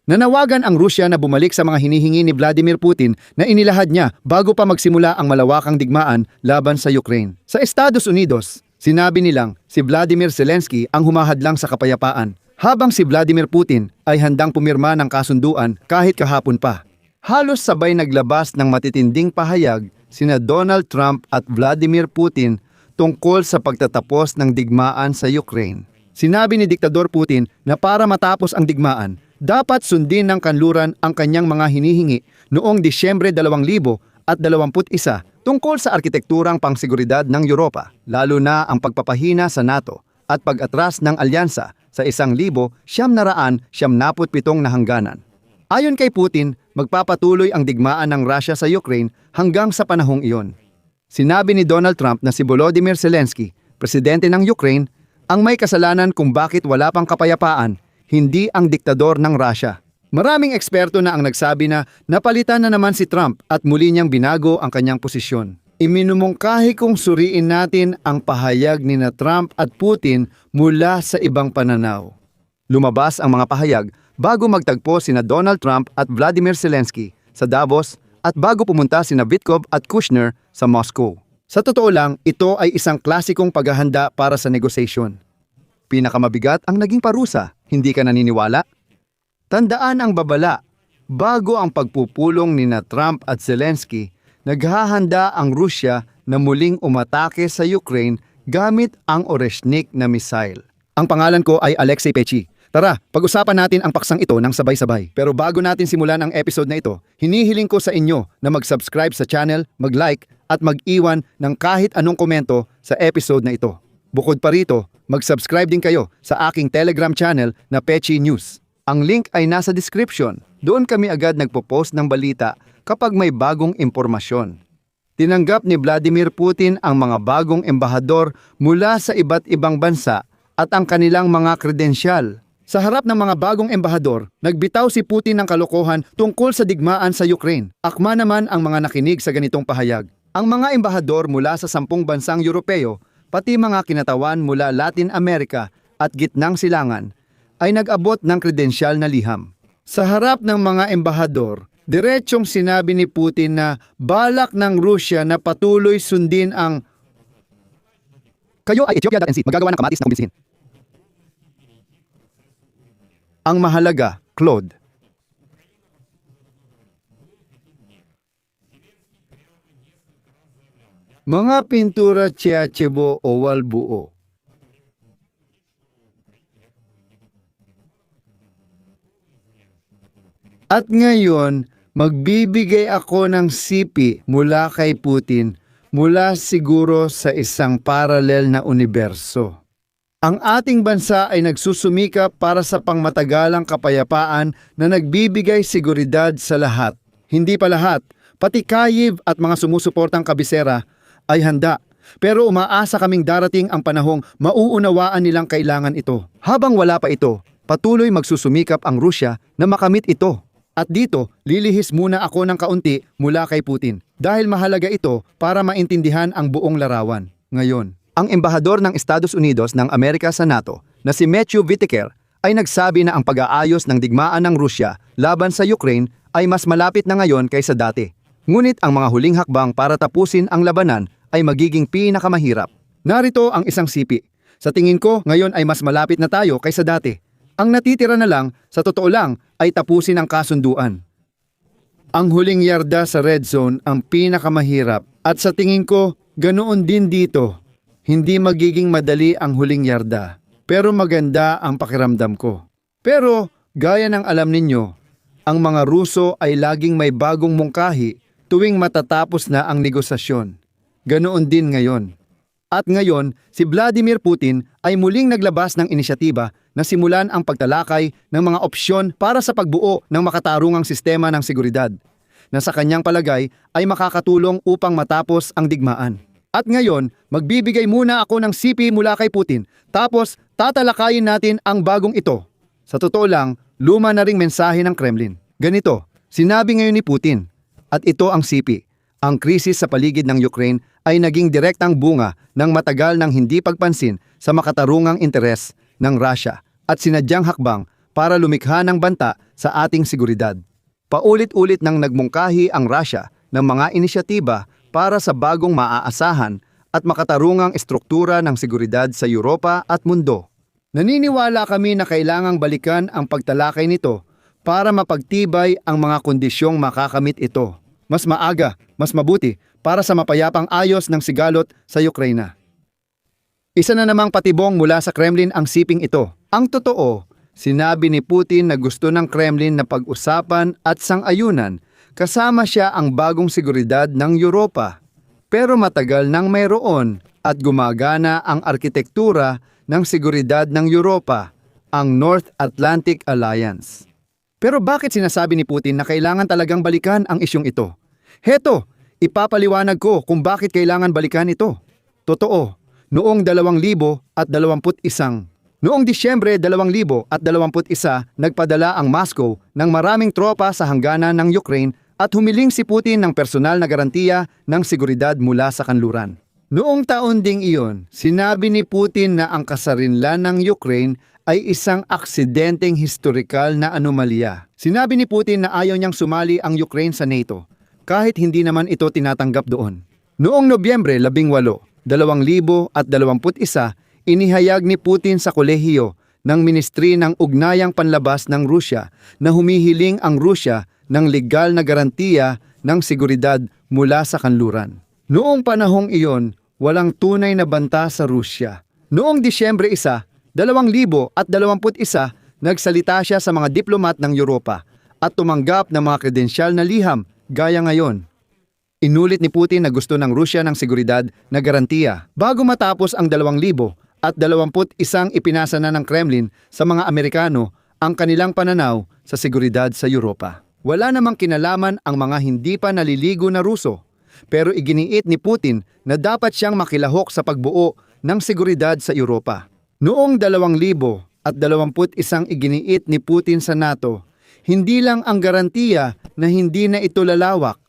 Nanawagan ang Rusya na bumalik sa mga hinihingi ni Vladimir Putin na inilahad niya bago pa magsimula ang malawakang digmaan laban sa Ukraine. Sa Estados Unidos, sinabi nilang si Vladimir Zelensky ang humahadlang sa kapayapaan, habang si Vladimir Putin ay handang pumirma ng kasunduan kahit kahapon pa. Halos sabay naglabas ng matitinding pahayag sina Donald Trump at Vladimir Putin tungkol sa pagtatapos ng digmaan sa Ukraine. Sinabi ni Diktador Putin na para matapos ang digmaan, dapat sundin ng kanluran ang kanyang mga hinihingi noong Disyembre 2021 tungkol sa arkitekturang pangseguridad ng Europa, lalo na ang pagpapahina sa NATO at pag-atras ng alyansa sa 1,977 na hangganan. Ayon kay Putin, magpapatuloy ang digmaan ng Russia sa Ukraine hanggang sa panahong iyon. Sinabi ni Donald Trump na si Volodymyr Zelensky, presidente ng Ukraine, ang may kasalanan kung bakit wala pang kapayapaan, hindi ang diktador ng Russia. Maraming eksperto na ang nagsabi na napalitan na naman si Trump at muli niyang binago ang kanyang posisyon. Iminumungkahi kung suriin natin ang pahayag ni na Trump at Putin mula sa ibang pananaw. Lumabas ang mga pahayag bago magtagpo sina Donald Trump at Vladimir Zelensky sa Davos at bago pumunta sina Witkoff at Kushner sa Moscow. Sa totoo lang, ito ay isang klasikong paghahanda para sa negosasyon. Pinakamabigat ang naging parusa, hindi ka naniniwala? Tandaan ang babala, bago ang pagpupulong ni na Trump at Zelensky, naghahanda ang Rusya na muling umatake sa Ukraine gamit ang Oreshnik na missile. Ang pangalan ko ay Alexei Pechi. Tara, pag-usapan natin ang paksang ito ng sabay-sabay. Pero bago natin simulan ang episode na ito, hinihiling ko sa inyo na mag-subscribe sa channel, mag-like at mag-iwan ng kahit anong komento sa episode na ito. Bukod pa rito, mag-subscribe din kayo sa aking Telegram channel na Pechi News. Ang link ay nasa description. Doon kami agad nagpo-post ng balita kapag may bagong impormasyon. Tinanggap ni Vladimir Putin ang mga bagong embahador mula sa iba't ibang bansa at ang kanilang mga kredensyal. Sa harap ng mga bagong embahador, nagbitaw si Putin ng kalokohan tungkol sa digmaan sa Ukraine. Akma naman ang mga nakinig sa ganitong pahayag. Ang mga embahador mula sa 10 bansang Europeo, pati mga kinatawan mula Latin America at Gitnang Silangan, ay nag-abot ng kredensyal na liham. Sa harap ng mga embahador, diretsyong sinabi ni Putin na balak ng Rusya na patuloy sundin ang "Kayo ay Ethiopia.nc, magagawa ng kamatis na kumbinsihin." Ang mahalaga, Claude. Mga pintura Tyachevo Owal buo. At ngayon, magbibigay ako ng sipi mula kay Putin mula siguro sa isang paralel na universo. Ang ating bansa ay nagsusumikap para sa pangmatagalang kapayapaan na nagbibigay seguridad sa lahat. Hindi pa lahat, pati Kyiv at mga sumusuportang kabisera ay handa. Pero umaasa kaming darating ang panahong mauunawaan nilang kailangan ito. Habang wala pa ito, patuloy magsusumikap ang Rusya na makamit ito. At dito, lilihis muna ako ng kaunti mula kay Putin dahil mahalaga ito para maintindihan ang buong larawan. Ngayon, ang embahador ng Estados Unidos ng Amerika sa NATO na si Matthew Whitaker ay nagsabi na ang pag-aayos ng digmaan ng Rusya laban sa Ukraine ay mas malapit na ngayon kaysa dati. Ngunit ang mga huling hakbang para tapusin ang labanan ay magiging pinakamahirap. Narito ang isang sipi. Sa tingin ko, ngayon ay mas malapit na tayo kaysa dati. Ang natitira na lang, sa totoo lang, ay tapusin ang kasunduan. Ang huling yarda sa red zone ang pinakamahirap at sa tingin ko, ganoon din dito. Hindi magiging madali ang huling yarda, pero maganda ang pakiramdam ko. Pero, gaya ng alam ninyo, ang mga Ruso ay laging may bagong mungkahi tuwing matatapos na ang negosasyon. Ganoon din ngayon. At ngayon, si Vladimir Putin ay muling naglabas ng inisyatiba na simulan ang pagtalakay ng mga opsyon para sa pagbuo ng makatarungang sistema ng seguridad na sa kanyang palagay ay makakatulong upang matapos ang digmaan. At ngayon, magbibigay muna ako ng sipi mula kay Putin tapos tatalakayin natin ang bagong ito. Sa totoo lang, luma na ring mensahe ng Kremlin. Ganito, sinabi ngayon ni Putin, at ito ang sipi. Ang krisis sa paligid ng Ukraine ay naging direktang bunga ng matagal ng hindi pagpansin sa makatarungang interes ng Russia at sinadyang hakbang para lumikha ng banta sa ating seguridad. Paulit-ulit nang nagmungkahi ang Russia ng mga inisyatiba para sa bagong maaasahan at makatarungang estruktura ng seguridad sa Europa at mundo. Naniniwala kami na kailangang balikan ang pagtalakay nito para mapagtibay ang mga kondisyong makakamit ito. Mas maaga, mas mabuti para sa mapayapang ayos ng sigalot sa Ukraina. Isa na namang patibong mula sa Kremlin ang siping ito. Ang totoo, sinabi ni Putin na gusto ng Kremlin na pag-usapan at sang-ayunan kasama siya ang bagong seguridad ng Europa. Pero matagal nang mayroon at gumagana ang arkitektura ng seguridad ng Europa, ang North Atlantic Alliance. Pero bakit sinasabi ni Putin na kailangan talagang balikan ang isyong ito? Heto, ipapaliwanag ko kung bakit kailangan balikan ito. Totoo, noong 2021, noong Disyembre 2021, nagpadala ang Moscow ng maraming tropa sa hangganan ng Ukraine at humiling si Putin ng personal na garantiya ng seguridad mula sa kanluran. Noong taon ding iyon, sinabi ni Putin na ang kasarinlan ng Ukraine ay isang aksidenteng historikal na anomalya. Sinabi ni Putin na ayaw niyang sumali ang Ukraine sa NATO, kahit hindi naman ito tinatanggap doon. Noong Nobyembre 18, 2021, inihayag ni Putin sa kolehiyo ng Ministry ng Ugnayang Panlabas ng Rusya na humihiling ang Rusya ng legal na garantiya ng seguridad mula sa kanluran. Noong panahong iyon, walang tunay na banta sa Rusya. Noong Disyembre 1, 2021, nagsalita siya sa mga diplomat ng Europa at tumanggap ng mga kredensyal na liham gaya ngayon. Inulit ni Putin na gusto ng Rusya ng seguridad na garantiya. Bago matapos ang 2021, ipinasa na ng Kremlin sa mga Amerikano ang kanilang pananaw sa seguridad sa Europa. Wala namang kinalaman ang mga hindi pa naliligo na Ruso, pero iginiit ni Putin na dapat siyang makilahok sa pagbuo ng seguridad sa Europa. Noong 2021, iginiit ni Putin sa NATO, hindi lang ang garantiya na hindi na ito lalawak,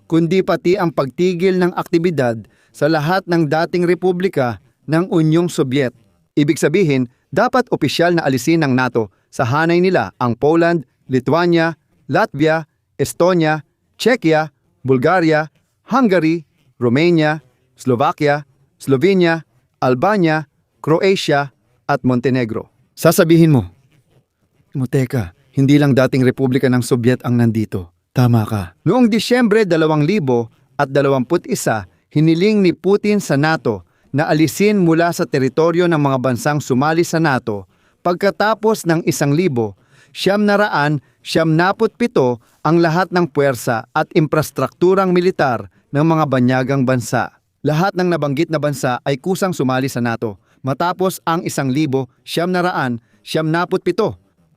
kundi pati ang pagtigil ng aktibidad sa lahat ng dating republika ng Unyong Sobyet. Ibig sabihin, dapat opisyal na alisin ng NATO sa hanay nila ang Poland, Lithuania, Latvia, Estonia, Czechia, Bulgaria, Hungary, Romania, Slovakia, Slovenia, Albania, Croatia, at Montenegro. Sasabihin mo, teka, hindi lang dating republika ng Sobyet ang nandito. Tama ka. Noong Disyembre 2021, hiniling ni Putin sa NATO na alisin mula sa teritoryo ng mga bansang sumali sa NATO pagkatapos ng 1,977 ang lahat ng puwersa at infrastrukturang militar ng mga banyagang bansa. Lahat ng nabanggit na bansa ay kusang sumali sa NATO matapos ang 1,977.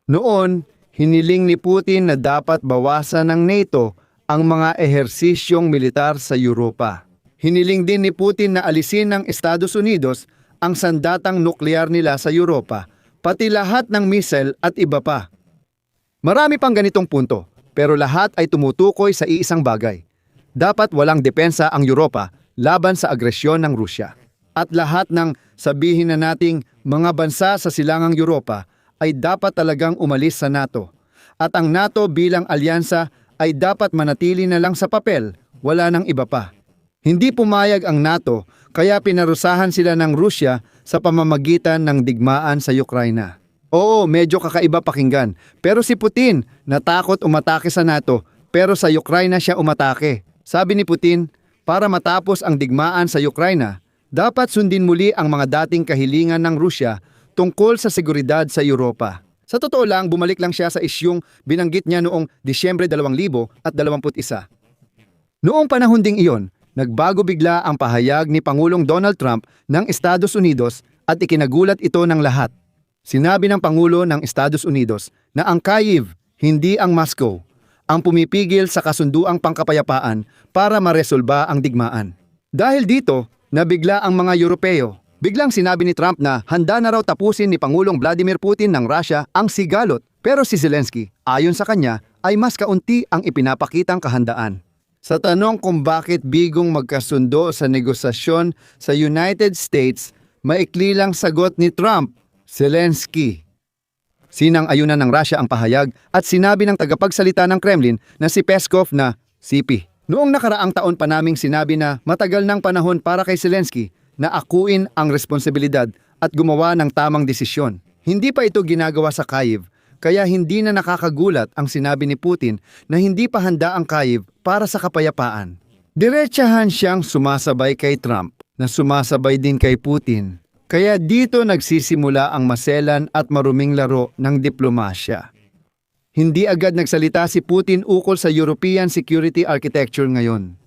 Noon, hiniling ni Putin na dapat bawasan ng NATO ang mga ehersisyong militar sa Europa. Hiniling din ni Putin na alisin ng Estados Unidos ang sandatang nuklear nila sa Europa, pati lahat ng missile at iba pa. Marami pang ganitong punto, pero lahat ay tumutukoy sa iisang bagay. Dapat walang depensa ang Europa laban sa agresyon ng Rusya. At lahat ng sabihin na nating mga bansa sa silangang Europa ay dapat talagang umalis sa NATO. At ang NATO bilang alyansa ay dapat manatili na lang sa papel, wala nang iba pa. Hindi pumayag ang NATO kaya pinarusahan sila ng Rusya sa pamamagitan ng digmaan sa Ukraina. Oo, medyo kakaiba pakinggan, pero si Putin natakot umatake sa NATO pero sa Ukraina siya umatake. Sabi ni Putin, para matapos ang digmaan sa Ukraina, dapat sundin muli ang mga dating kahilingan ng Rusya tungkol sa seguridad sa Europa. Sa totoo lang, bumalik lang siya sa isyung binanggit niya noong Disyembre 2021. Noong panahon ding iyon, nagbago bigla ang pahayag ni Pangulong Donald Trump ng Estados Unidos at ikinagulat ito ng lahat. Sinabi ng Pangulo ng Estados Unidos na ang Kyiv, hindi ang Moscow, ang pumipigil sa kasunduang pangkapayapaan para maresolba ang digmaan. Dahil dito, nabigla ang mga Europeo. Biglang sinabi ni Trump na handa na raw tapusin ni Pangulong Vladimir Putin ng Russia ang sigalot. Pero si Zelensky, ayon sa kanya, ay mas kaunti ang ipinapakitang kahandaan. Sa tanong kung bakit bigong magkasundo sa negosasyon sa United States, maikli lang sagot ni Trump, Zelensky. Sinang-ayunan ng Russia ang pahayag at sinabi ng tagapagsalita ng Kremlin na si Peskov na CP. Noong nakaraang taon pa naming sinabi na matagal ng panahon para kay Zelensky na akuin ang responsibilidad at gumawa ng tamang desisyon. Hindi pa ito ginagawa sa Kyiv, kaya hindi na nakakagulat ang sinabi ni Putin na hindi pa handa ang Kyiv para sa kapayapaan. Diretsahan siyang sumasabay kay Trump na sumasabay din kay Putin. Kaya dito nagsisimula ang maselan at maruming laro ng diplomasya. Hindi agad nagsalita si Putin ukol sa European Security Architecture ngayon.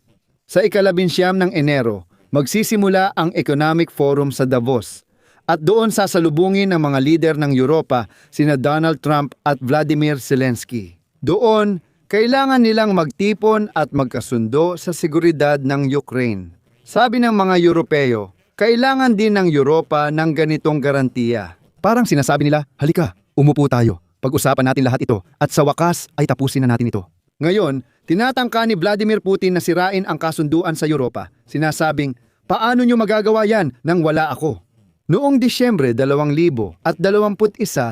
Sa ika-19 ng Enero, magsisimula ang Economic Forum sa Davos at doon sasalubungin ng mga lider ng Europa sina Donald Trump at Vladimir Zelensky. Doon, kailangan nilang magtipon at magkasundo sa seguridad ng Ukraine. Sabi ng mga Europeo, kailangan din ng Europa ng ganitong garantiya. Parang sinasabi nila, halika, umupo tayo. Pag-usapan natin lahat ito at sa wakas ay tapusin na natin ito. Ngayon, tinatangka ni Vladimir Putin na sirain ang kasunduan sa Europa. Sinasabing, paano nyo magagawa yan nang wala ako? Noong Disyembre 2021,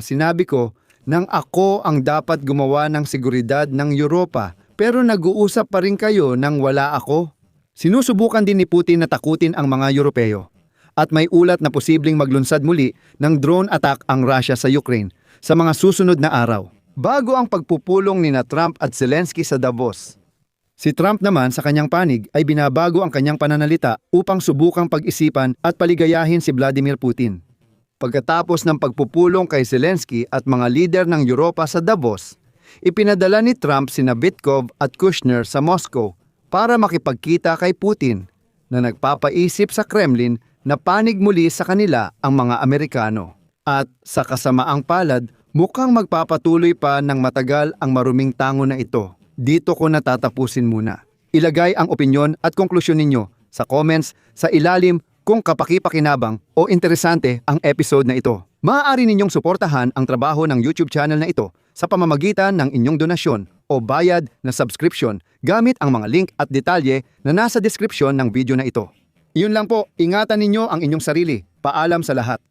sinabi ko nang ako ang dapat gumawa ng seguridad ng Europa pero nag-uusap pa rin kayo nang wala ako. Sinusubukan din ni Putin na takutin ang mga Europeo. At may ulat na posibleng maglunsad muli ng drone attack ang Russia sa Ukraine sa mga susunod na araw. Bago ang pagpupulong ni Trump at Zelensky sa Davos. Si Trump naman sa kanyang panig ay binabago ang kanyang pananalita upang subukang pag-isipan at paligayahin si Vladimir Putin. Pagkatapos ng pagpupulong kay Zelensky at mga lider ng Europa sa Davos, ipinadala ni Trump sina Vitkov at Kushner sa Moscow para makipagkita kay Putin na nagpapaisip sa Kremlin na panig muli sa kanila ang mga Amerikano. At sa kasamaang palad, mukhang magpapatuloy pa ng matagal ang maruming tango na ito. Dito ko natatapusin muna. Ilagay ang opinyon at konklusyon ninyo sa comments sa ilalim kung kapaki-pakinabang o interesante ang episode na ito. Maaari ninyong suportahan ang trabaho ng YouTube channel na ito sa pamamagitan ng inyong donasyon o bayad na subscription gamit ang mga link at detalye na nasa description ng video na ito. Iyon lang po, ingatan ninyo ang inyong sarili. Paalam sa lahat.